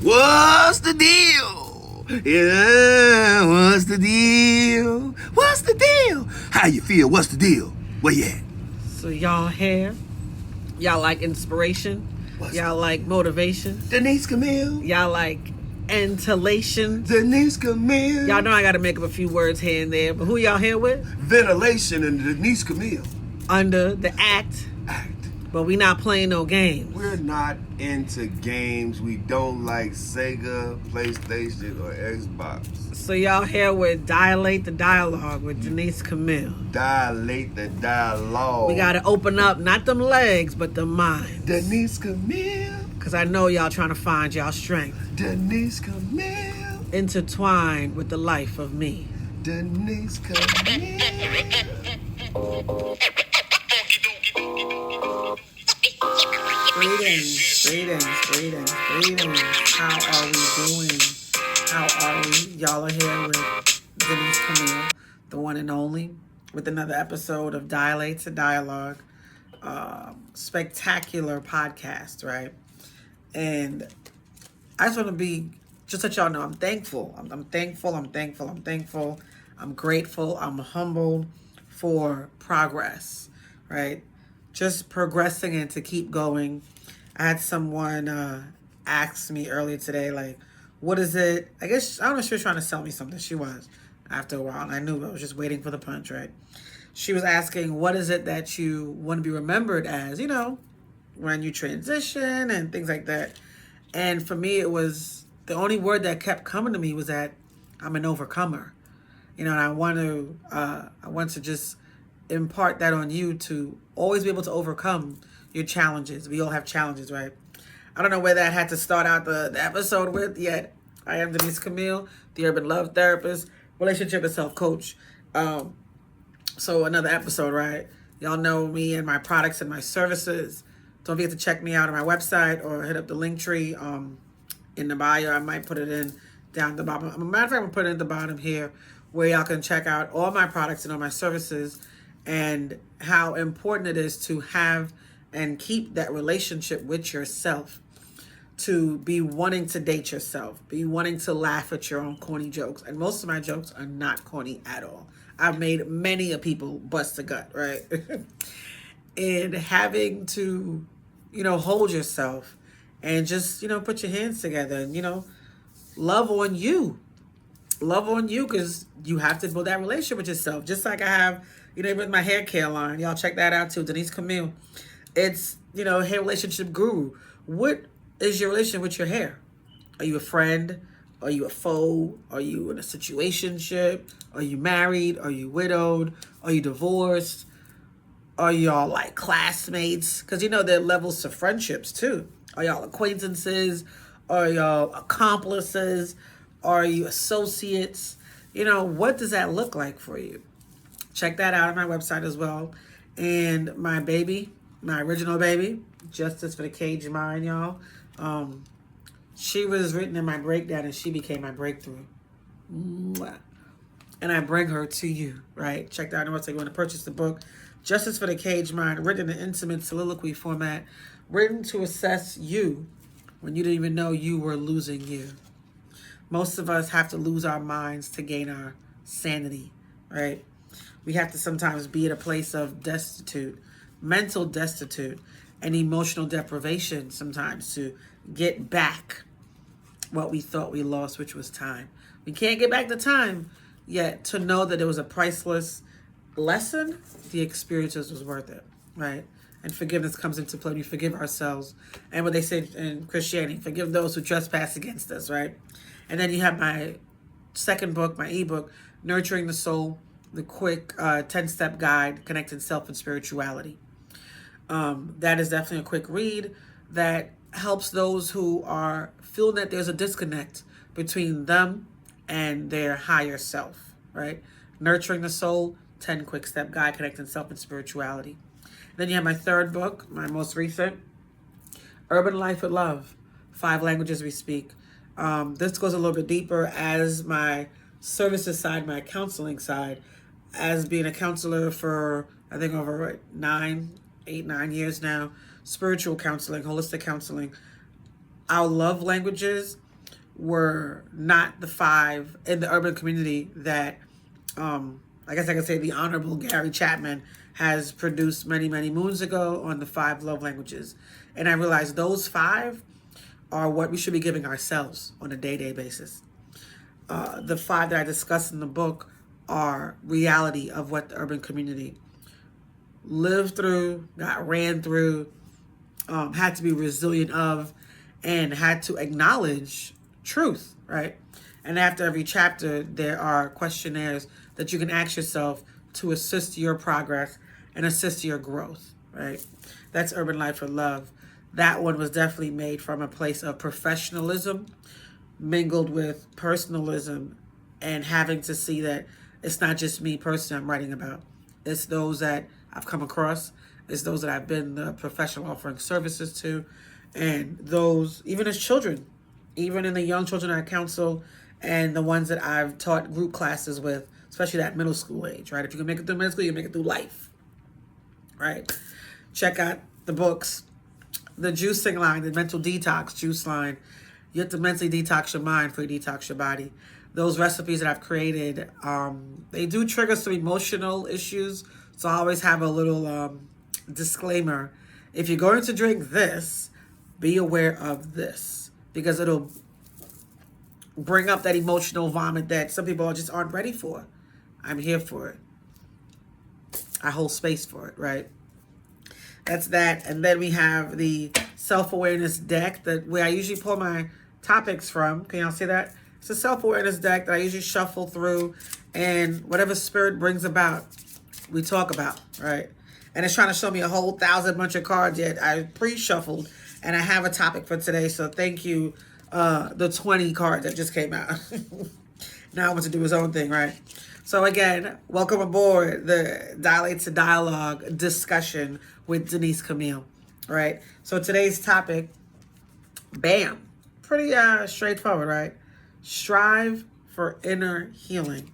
What's the deal? Yeah, what's the deal? What's the deal? How you feel? What's the deal? Where you at? So y'all here? Y'all like inspiration? Y'all like motivation? Denise Camille? Y'all like ventilation? Denise Camille? Y'all know I gotta make up a few words here and there, but who y'all here with? Ventilation and Denise Camille. Under the act, but we not playing no games. We're not into games. We don't like Sega, PlayStation, or Xbox. So y'all here with Dilate the Dialogue with Denise Camille. Dilate the dialogue. We gotta open up, not them legs, but the mind. Denise Camille. Cause I know y'all trying to find y'all strength. Denise Camille. Intertwined with the life of me. Denise Camille. Greetings. How are we doing? How are we? Y'all are here with Denise Camille, the one and only, with another episode of Dilate to Dialogue. Spectacular podcast, right? And I just want to just let y'all know I'm thankful. I'm thankful. I'm grateful. I'm humbled for progress, right? Just progressing and to keep going. I had someone ask me earlier today, like, what is it? I don't know if she was trying to sell me something. She was, after a while. And I knew I was just waiting for the punch, right? She was asking, what is it that you want to be remembered as, when you transition and things like that. And for me, it was, the only word that kept coming to me was that I'm an overcomer. And I want to just impart that on you to always be able to overcome your challenges. We all have challenges, right? I don't know where that had to start out the episode with yet. I am Denise Camille, the Urban Love Therapist, relationship and self coach. So another episode, right? Y'all know me and my products and my services. Don't forget to check me out on my website or hit up the link tree in the bio. I might put it in down at the bottom. As a matter of fact, I'm going to put it at the bottom here where y'all can check out all my products and all my services and how important it is to have and keep that relationship with yourself, to be wanting to date yourself, be wanting to laugh at your own corny jokes. And most of my jokes are not corny at all. I've made many of people bust a gut, right? And having to, hold yourself and just, put your hands together and, love on you. Love on you, because you have to build that relationship with yourself. Just like I have, with my hair care line. Y'all check that out too, Denise Camille. It's, hair relationship guru. What is your relationship with your hair? Are you a friend? Are you a foe? Are you in a situationship? Are you married? Are you widowed? Are you divorced? Are y'all like classmates? Because there are levels to friendships too. Are y'all acquaintances? Are y'all accomplices? Are you associates? What does that look like for you? Check that out on my website as well. And my baby, my original baby, Justice for the Caged Mind, y'all. She was written in my breakdown and she became my breakthrough. Mwah. And I bring her to you, right? Check that out on the website. You want to purchase the book, Justice for the Caged Mind, written in an intimate soliloquy format, written to assess you when you didn't even know you were losing you. Most of us have to lose our minds to gain our sanity, right? We have to sometimes be at a place of mental destitute, and emotional deprivation sometimes to get back what we thought we lost, which was time. We can't get back the time yet to know that it was a priceless lesson. The experiences was worth it, right? And forgiveness comes into play. We forgive ourselves. And what they say in Christianity, forgive those who trespass against us, right? And then you have my second book, my ebook, Nurturing the Soul, the quick 10-step guide connecting self and spirituality. That is definitely a quick read that helps those who are feeling that there's a disconnect between them and their higher self, right? Nurturing the Soul, 10 quick step guide connecting self and spirituality. Then you have my third book, my most recent, Urban Life with Love, 5 languages we speak. This goes a little bit deeper as my services side, my counseling side, as being a counselor for, I think, over 9 years now, spiritual counseling, holistic counseling. Our love languages were not the 5 in the urban community that, I guess I could say the Honorable Gary Chapman has produced many, many moons ago on the 5 love languages. And I realized those 5 are what we should be giving ourselves on a day-to-day basis. The 5 that I discussed in the book are reality of what the urban community lived through, got ran through, had to be resilient of, and had to acknowledge truth, right? And after every chapter, there are questionnaires that you can ask yourself to assist your progress and assist your growth, right? That's Urban Life for Love. That one was definitely made from a place of professionalism mingled with personalism, and having to see that it's not just me personally I'm writing about. It's those that I've come across. It's those that I've been the professional offering services to, and those, even as children, even in the young children I counsel, and the ones that I've taught group classes with, especially that middle school age, right? If you can make it through middle school, you make it through life, right? Check out the books, the juicing line, the mental detox juice line. You have to mentally detox your mind before you detox your body. Those recipes that I've created, they do trigger some emotional issues. So I always have a little disclaimer. If you're going to drink this, be aware of this, because it'll bring up that emotional vomit that some people just aren't ready for. I'm here for it. I hold space for it, right? That's that. And then we have the self-awareness deck where I usually pull my topics from. Can y'all see that? It's a self-awareness deck that I usually shuffle through, and whatever spirit brings about, we talk about, right? And it's trying to show me a whole 1,000 bunch of cards yet. I pre-shuffled, and I have a topic for today. So thank you, the 20 cards that just came out. Now I want to do his own thing, right? So again, welcome aboard the Dilate to Dialogue discussion with Denise Camille, right? So today's topic, bam, pretty straightforward, right? Strive for inner healing.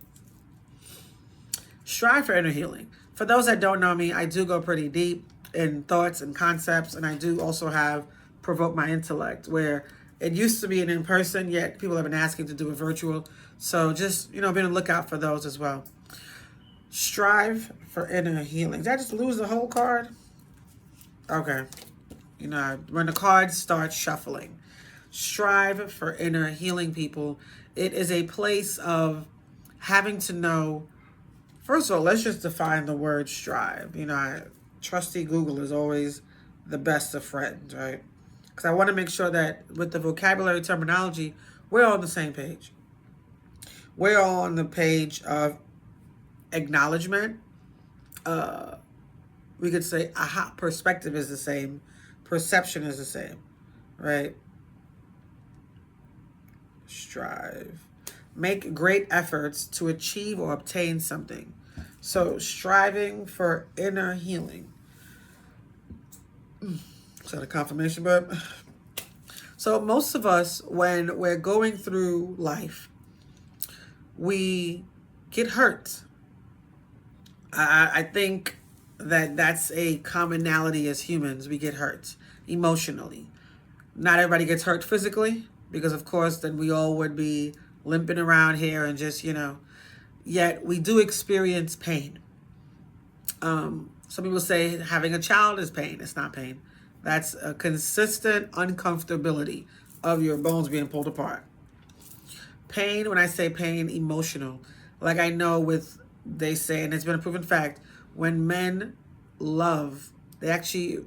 Strive for inner healing. For those that don't know me, I do go pretty deep in thoughts and concepts, and I do also have Provoke My Intellect, where it used to be an in-person, yet people have been asking to do it virtual. So just, be on the lookout for those as well. Strive for inner healing. Did I just lose the whole card? Okay. When the cards start shuffling. Strive for inner healing, people. It is a place of having to know. First of all, let's just define the word strive. Trusty Google is always the best of friends, right? Because I want to make sure that with the vocabulary terminology, we're all on the same page. We're all on the page of acknowledgement. We could say, aha, perspective is the same. Perception is the same, right? Strive. Make great efforts to achieve or obtain something. So striving for inner healing. Is that a confirmation, bud? So most of us, when we're going through life, we get hurt. I think that's a commonality as humans. We get hurt emotionally. Not everybody gets hurt physically, because of course then we all would be limping around here and just, yet we do experience pain. Some people say having a child is pain. It's not pain. That's a consistent uncomfortability of your bones being pulled apart. Pain, when I say pain, emotional. Like I know they say, and it's been a proven fact, when men love, they actually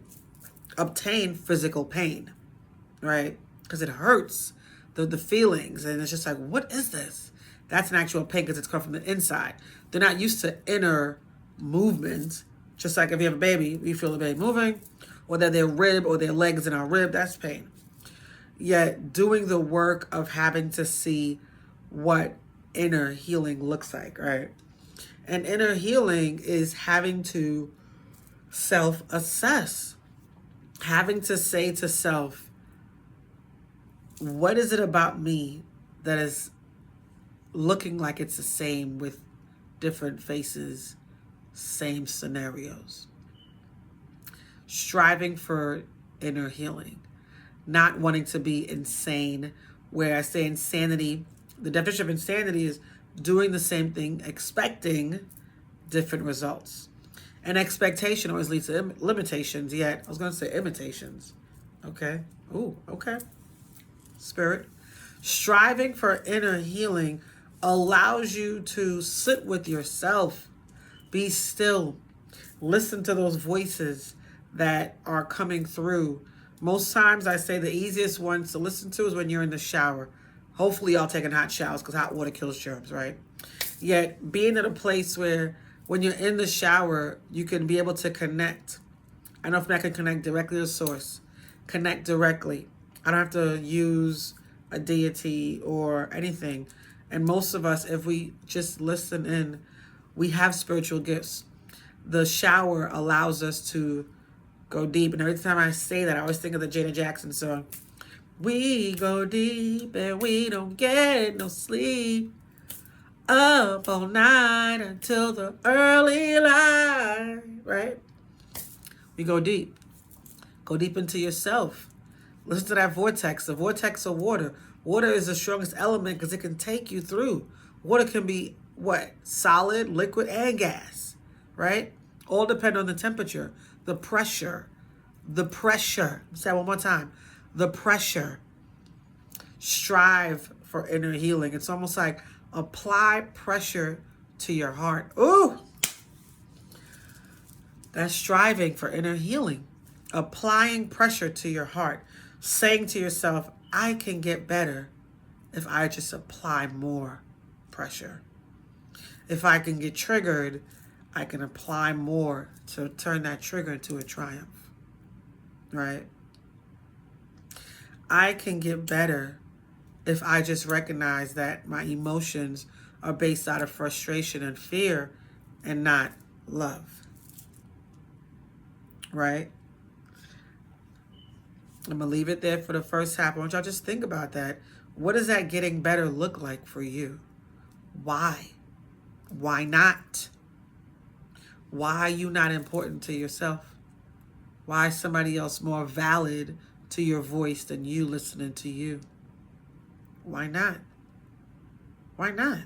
obtain physical pain, right? Because it hurts, the feelings, and it's just like, what is this? That's an actual pain because it's come from the inside. They're not used to inner movement. Just like if you have a baby, you feel the baby moving, or that their rib or their legs in our rib, that's pain. Yet doing the work of having to see what inner healing looks like, right? And inner healing is having to self-assess, having to say to self, what is it about me that is looking like it's the same with different faces, same scenarios? Striving for inner healing, not wanting to be insane where I say insanity, the definition of insanity is doing the same thing, expecting different results. And expectation always leads to limitations, yet I was going to say imitations. Okay. Ooh, okay. Spirit. Striving for inner healing allows you to sit with yourself, be still, listen to those voices that are coming through. Most times I say the easiest ones to listen to is when you're in the shower. Hopefully y'all taking hot showers because hot water kills germs, right? Yet being in a place where when you're in the shower, you can be able to connect. I know if I can connect directly to source, connect directly. I don't have to use a deity or anything. And most of us, if we just listen in, we have spiritual gifts. The shower allows us to go deep. And every time I say that, I always think of the Janet Jackson song. We go deep and we don't get no sleep. Up all night until the early light, right? We go deep. Go deep into yourself. Listen to that vortex, the vortex of water. Water is the strongest element because it can take you through. Water can be what? Solid, liquid, and gas, right? All depend on the temperature, the pressure. The pressure. Say that one more time. The pressure. Strive for inner healing. It's almost like apply pressure to your heart. Ooh! That's striving for inner healing. Applying pressure to your heart. Saying to yourself, I can get better if I just apply more pressure. If I can get triggered, I can apply more to turn that trigger into a triumph. Right? I can get better if I just recognize that my emotions are based out of frustration and fear and not love. Right? I'm going to leave it there for the first half. I want y'all just think about that. What does that getting better look like for you? Why? Why not? Why are you not important to yourself? Why is somebody else more valid to your voice than you listening to you? Why not? Why not?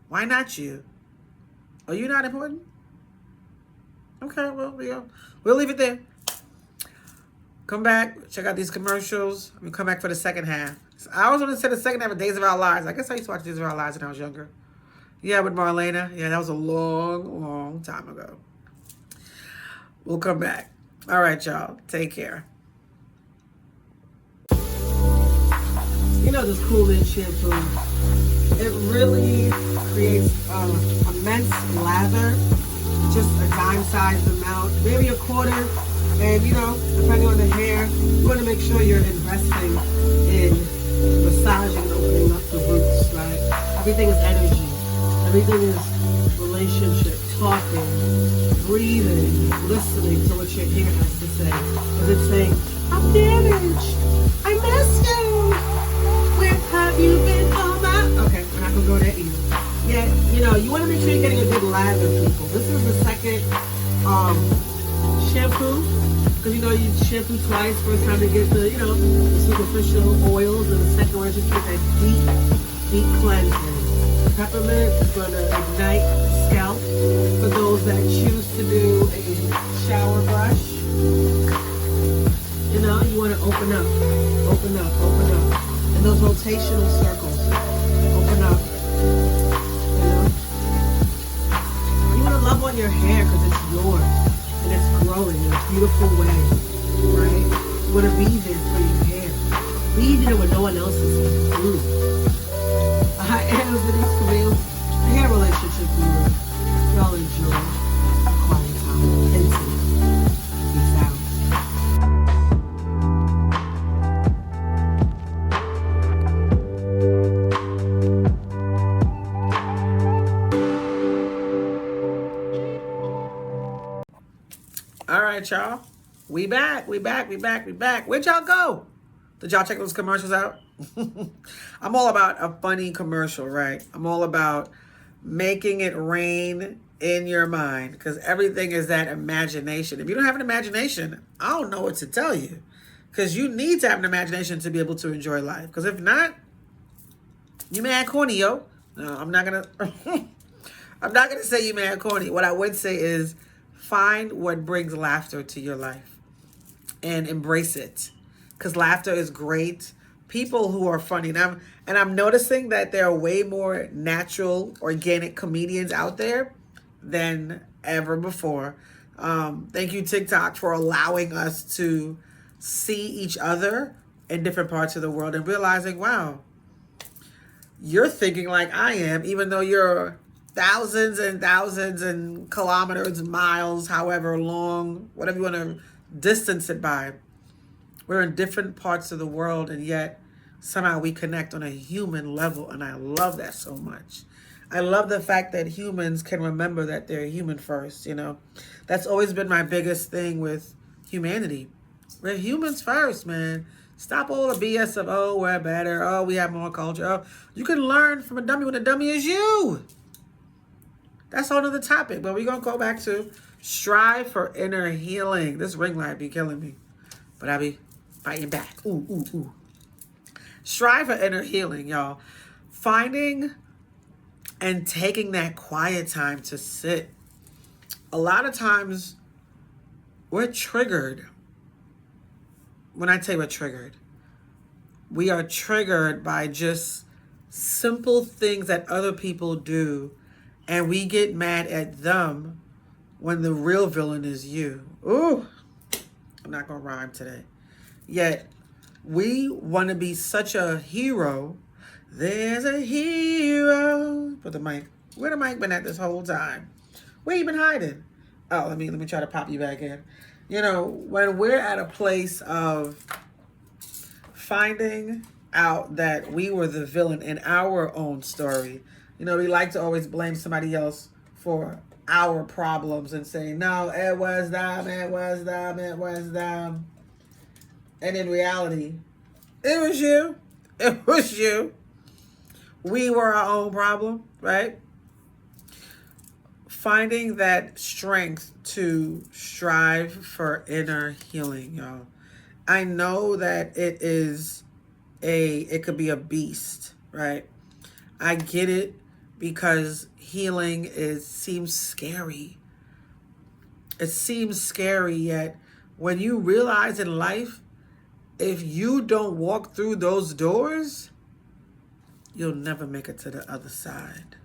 Why not you? Are you not important? Okay, well, we'll leave it there. Come back, check out these commercials. We'll come back for the second half. So I always want to say the second half of Days of Our Lives. I guess I used to watch Days of Our Lives when I was younger. Yeah, with Marlena. Yeah, that was a long, long time ago. We'll come back. All right, y'all. Take care. You know this Cool-In shampoo. It really creates immense lather. Just a dime-sized amount, maybe a quarter. And you know, depending on the hair, you want to make sure you're investing in massaging and opening up the roots, right? Everything is energy. Everything is relationship, talking, breathing, listening to what your hair has to say. If it's saying, I'm damaged, I miss you, where have you been all my... Okay, we're not going to go there either. Yeah, you know, you want to make sure you're getting a good lather, people. This is the second shampoo. Because you know you shampoo twice. First time to get the, you know, the superficial oils, and the second one is just get that deep cleansing. Peppermint is going to ignite the scalp. For those that choose to do a shower brush, you know, you want to open up. And those rotational circles, open up. You know, you want to love on your hair because it's yours. And it's growing in a beautiful way, right? You want to be there for your hair. Be there when no one else is there. I am Denise Camille, the hair relationship guru. Y'all enjoy the quiet time. Intimate. Peace out. All right, y'all. We back. Where'd y'all go? Did y'all check those commercials out? I'm all about a funny commercial, right? I'm all about making it rain in your mind because everything is that imagination. If you don't have an imagination, I don't know what to tell you. Because you need to have an imagination to be able to enjoy life. Because if not, you mad corny, yo. No, I'm not gonna I'm not gonna say you mad corny. What I would say is find what brings laughter to your life and embrace it. Because laughter is great. People who are funny. And I'm noticing that there are way more natural, organic comedians out there than ever before. Thank you, TikTok, for allowing us to see each other in different parts of the world and realizing, wow, you're thinking like I am, even though you're thousands and kilometers, miles, however long, whatever you want to distance it by. We're in different parts of the world, and yet somehow we connect on a human level, and I love that so much. I love the fact that humans can remember that they're human first, you know. That's always been my biggest thing with humanity. We're humans first, man. Stop all the BS of, oh, we're better, oh, we have more culture. Oh, you can learn from a dummy when the dummy is you. That's another topic, but we're going to go back to strive for inner healing. This ring light be killing me, but I be fighting back. Ooh, ooh, ooh. Strive for inner healing, y'all. Finding and taking that quiet time to sit. A lot of times we're triggered. When I say we're triggered, we are triggered by just simple things that other people do, and we get mad at them when the real villain is you. Ooh, I'm not going to rhyme today. Yet, we want to be such a hero. There's a hero. Put the mic. Where the mic been at this whole time? Where you been hiding? Oh, let me try to pop you back in. You know, when we're at a place of finding out that we were the villain in our own story, you know, we like to always blame somebody else for our problems and say, no, it was them, it was them, it was them. And in reality, it was you. It was you. We were our own problem, right? Finding that strength to strive for inner healing, y'all. I know that it could be a beast, right? I get it because healing seems scary. It seems scary, yet when you realize in life, if you don't walk through those doors, you'll never make it to the other side.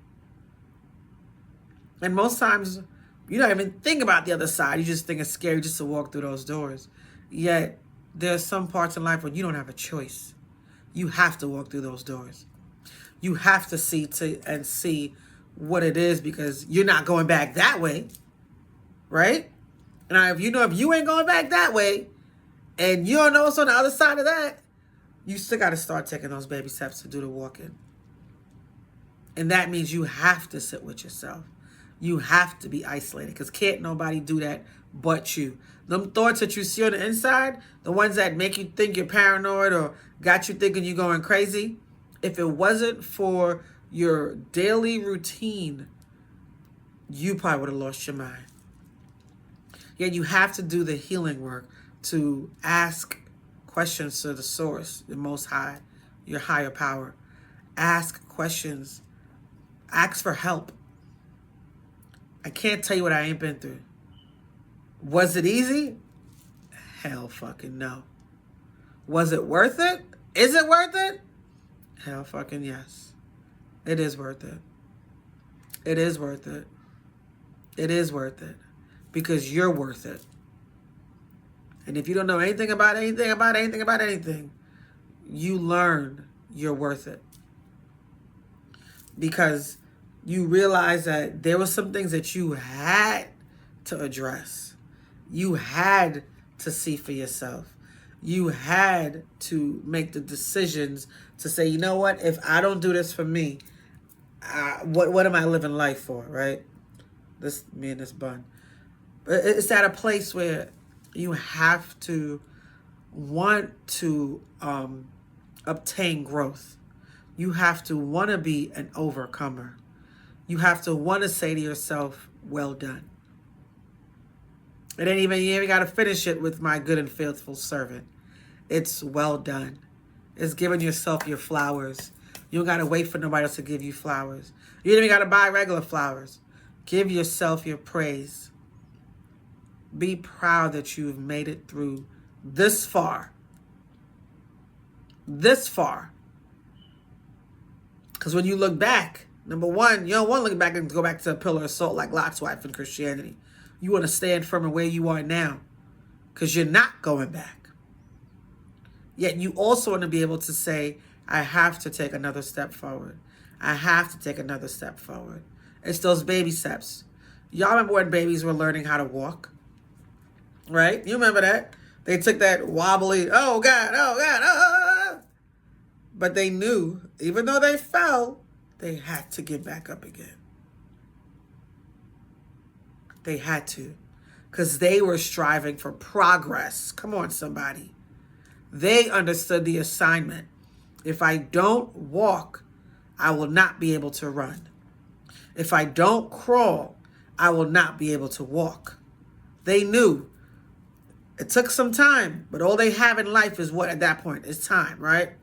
And most times, you don't even think about the other side. You just think it's scary just to walk through those doors. Yet, there's some parts in life where you don't have a choice. You have to walk through those doors. You have to see what it is, because you're not going back that way, right? Now, if you ain't going back that way, and you don't know what's on the other side of that, you still got to start taking those baby steps to do the walking. And that means you have to sit with yourself. You have to be isolated, because can't nobody do that but you. Them thoughts that you see on the inside, the ones that make you think you're paranoid or got you thinking you're going crazy, if it wasn't for your daily routine, you probably would have lost your mind. Yet you have to do the healing work to ask questions to the source, the Most High, your higher power. Ask questions. Ask for help. I can't tell you what I ain't been through. Was it easy? Hell fucking no. Was it worth it? Is it worth it? Hell fucking yes. It is worth it. It is worth it. It is worth it. Because you're worth it. And if you don't know anything about anything, you learn you're worth it. Because you realize that there were some things that you had to address. You had to see for yourself. You had to make the decisions to say, you know what, if I don't do this for me, what am I living life for, right? Me and this bun. It's at a place where you have to want to obtain growth. You have to want to be an overcomer. You have to want to say to yourself, well done. You ain't even got to finish it with my good and faithful servant. It's well done. It's giving yourself your flowers. You don't got to wait for nobody else to give you flowers. You don't even got to buy regular flowers. Give yourself your praise. Be proud that you've made it through this far. This far. Because when you look back, number one, you don't want to look back and go back to a pillar of salt like Lot's wife in Christianity. You want to stand firm in where you are now. Because you're not going back. Yet you also want to be able to say, I have to take another step forward. I have to take another step forward. It's those baby steps. Y'all remember when babies were learning how to walk? Right? You remember that? They took that wobbly, oh God, ah. But they knew, even though they fell, they had to get back up again. They had to. Because they were striving for progress. Come on, somebody. They understood the assignment. If I don't walk, I will not be able to run. If I don't crawl, I will not be able to walk. They knew. It took some time, but all they have in life is what at that point is time, right?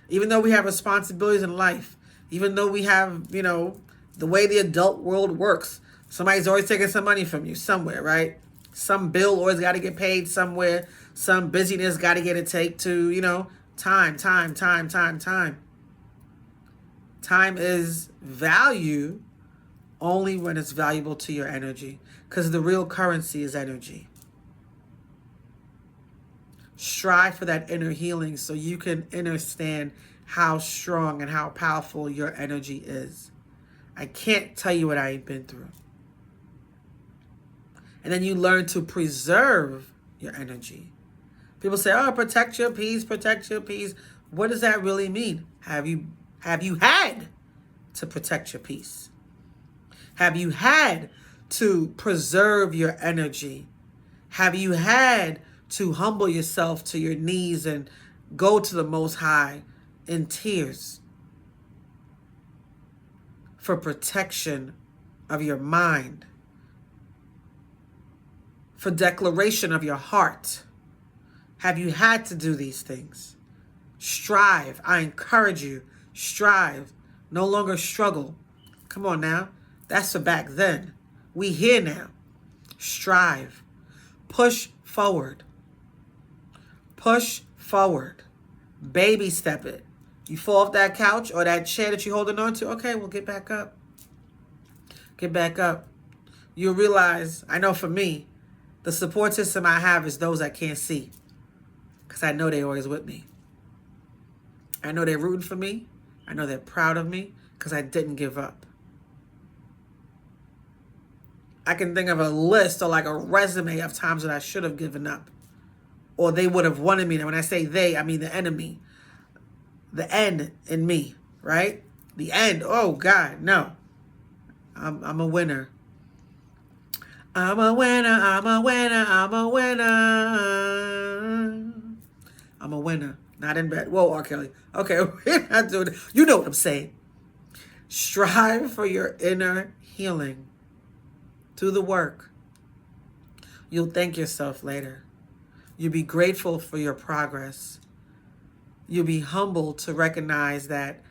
Even though we have responsibilities in life, even though we have, the way the adult world works, somebody's always taking some money from you somewhere, right? Some bill always got to get paid somewhere. Some busyness got to get it take to, time. Time is value only when it's valuable to your energy, because the real currency is energy. Strive for that inner healing so you can understand how strong and how powerful your energy is. I can't tell you what I ain't been through. And then you learn to preserve your energy. People say, oh, protect your peace, protect your peace. What does that really mean? Have you had to protect your peace? Have you had to preserve your energy? Have you had to humble yourself to your knees and go to the Most High in tears for protection of your mind, for declaration of your heart? Have you had to do these things? Strive. I encourage you. Strive. No longer struggle. Come on now. That's for back then. We here now. Strive. Push forward. Push forward. Baby step it. You fall off that couch or that chair that you're holding on to. Okay, well, get back up. Get back up. You'll realize, I know for me, the support system I have is those I can't see. Because I know they're always with me. I know they're rooting for me. I know they're proud of me because I didn't give up. I can think of a list or like a resume of times that I should have given up. Or they would have wanted me. And when I say they, I mean the enemy. The end in me, right? The end. Oh, God, no. I'm a winner. I'm a winner, I'm a winner, I'm a winner. I'm a winner. Not in bed. Whoa, R. Kelly. Okay, we're not doing it. You know what I'm saying. Strive for your inner healing. Do the work. You'll thank yourself later. You'll be grateful for your progress. You'll be humbled to recognize that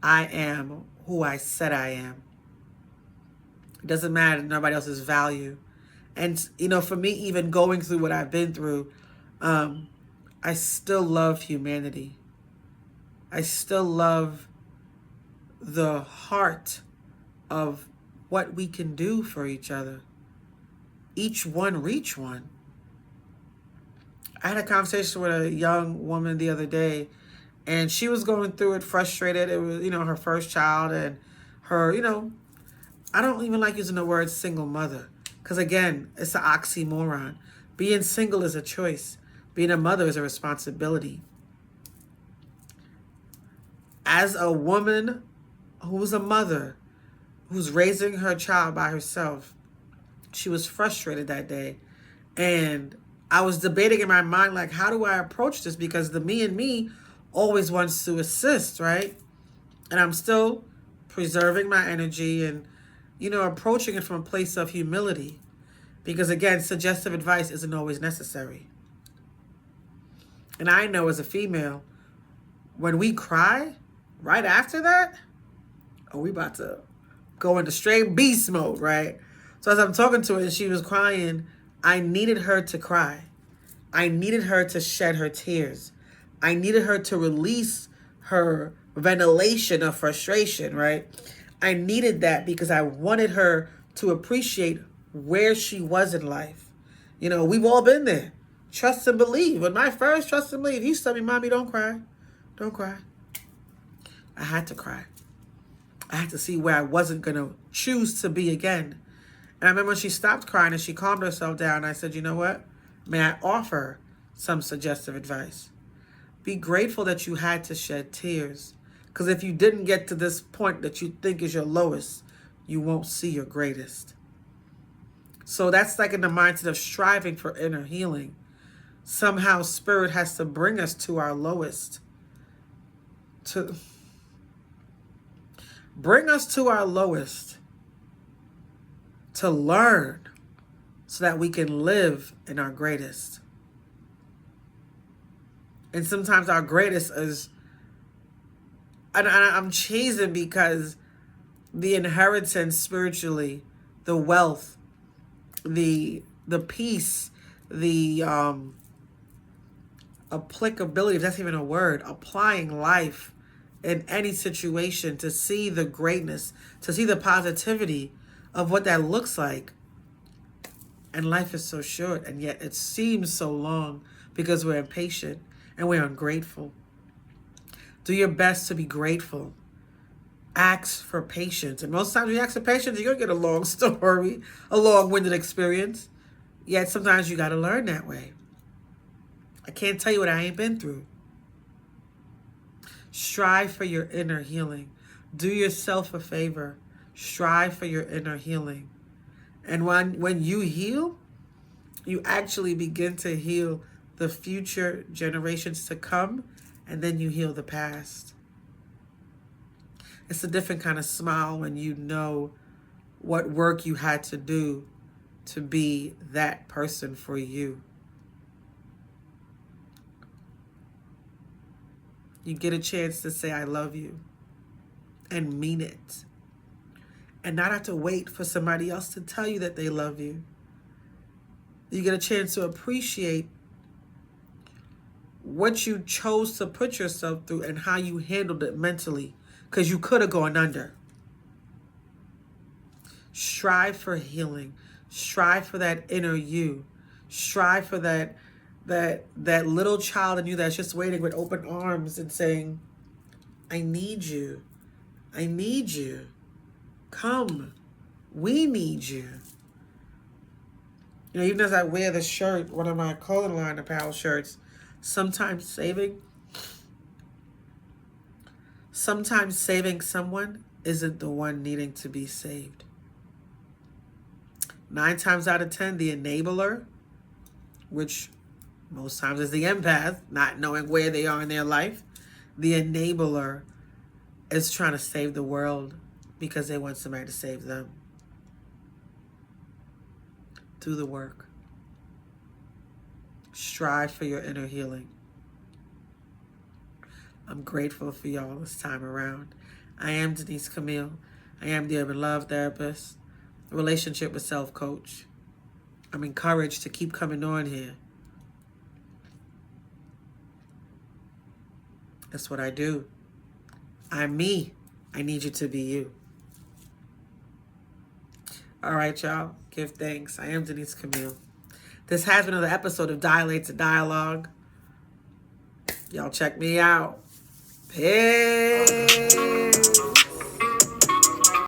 I am who I said I am. It doesn't matter nobody else's value. And, for me, even going through what I've been through, I still love humanity. I still love the heart of what we can do for each other. Each one reach one. I had a conversation with a young woman the other day, and she was going through it frustrated. It was, her first child, and her, I don't even like using the word single mother because, again, it's an oxymoron. Being single is a choice. Being a mother is a responsibility. As a woman who's a mother, who's raising her child by herself, she was frustrated that day. And I was debating in my mind, like, how do I approach this? Because the me in me always wants to assist, right? And I'm still preserving my energy and approaching it from a place of humility. Because, again, suggestive advice isn't always necessary. And I know as a female, when we cry, right after that, oh, we about to go into straight beast mode, right? So as I'm talking to her and she was crying, I needed her to cry. I needed her to shed her tears. I needed her to release her ventilation of frustration, right? I needed that because I wanted her to appreciate where she was in life. You know, we've all been there. Trust and believe. When my first trust and believe, he told me, Mommy, don't cry. Don't cry. I had to cry. I had to see where I wasn't going to choose to be again. And I remember when she stopped crying and she calmed herself down, I said, you know what? May I offer some suggestive advice? Be grateful that you had to shed tears. Because if you didn't get to this point that you think is your lowest, you won't see your greatest. So that's like in the mindset of striving for inner healing. Somehow spirit has to bring us to our lowest. To bring us to our lowest. To learn so that we can live in our greatest. And sometimes our greatest is, and I'm chasing because the inheritance spiritually, the wealth, the peace, the applicability, if that's even a word, applying life in any situation to see the greatness, to see the positivity of what that looks like. And life is so short, and yet it seems so long because we're impatient and we're ungrateful. Do your best to be grateful. Ask for patience. And most times when you ask for patience, you're going to get a long story, a long-winded experience. Yet sometimes you got to learn that way. I can't tell you what I ain't been through. Strive for your inner healing. Do yourself a favor. Strive for your inner healing. And when you heal, you actually begin to heal the future generations to come, and then you heal the past. It's a different kind of smile when you know what work you had to do to be that person for you. You get a chance to say, I love you, and mean it. And not have to wait for somebody else to tell you that they love you. You get a chance to appreciate what you chose to put yourself through and how you handled it mentally, because you could have gone under. Strive for healing. Strive for that inner you. Strive for that little child in you that's just waiting with open arms and saying, I need you. I need you. Come. We need you. You know, even as I wear the shirt, one of my clothing line apparel shirts, sometimes saving someone isn't the one needing to be saved. 9 times out of 10, the enabler, which most times is the empath, not knowing where they are in their life, the enabler is trying to save the world because they want somebody to save them. Do the work. Strive for your inner healing. I'm grateful for y'all this time around. I am Denise Camille. I am the Urban Love Therapist, relationship with self coach. I'm encouraged to keep coming on here. That's what I do. I'm me. I need you to be you. All right, y'all. Give thanks. I am Denise Camille. This has been another episode of Dilate to Dialogue. Y'all check me out. Peace.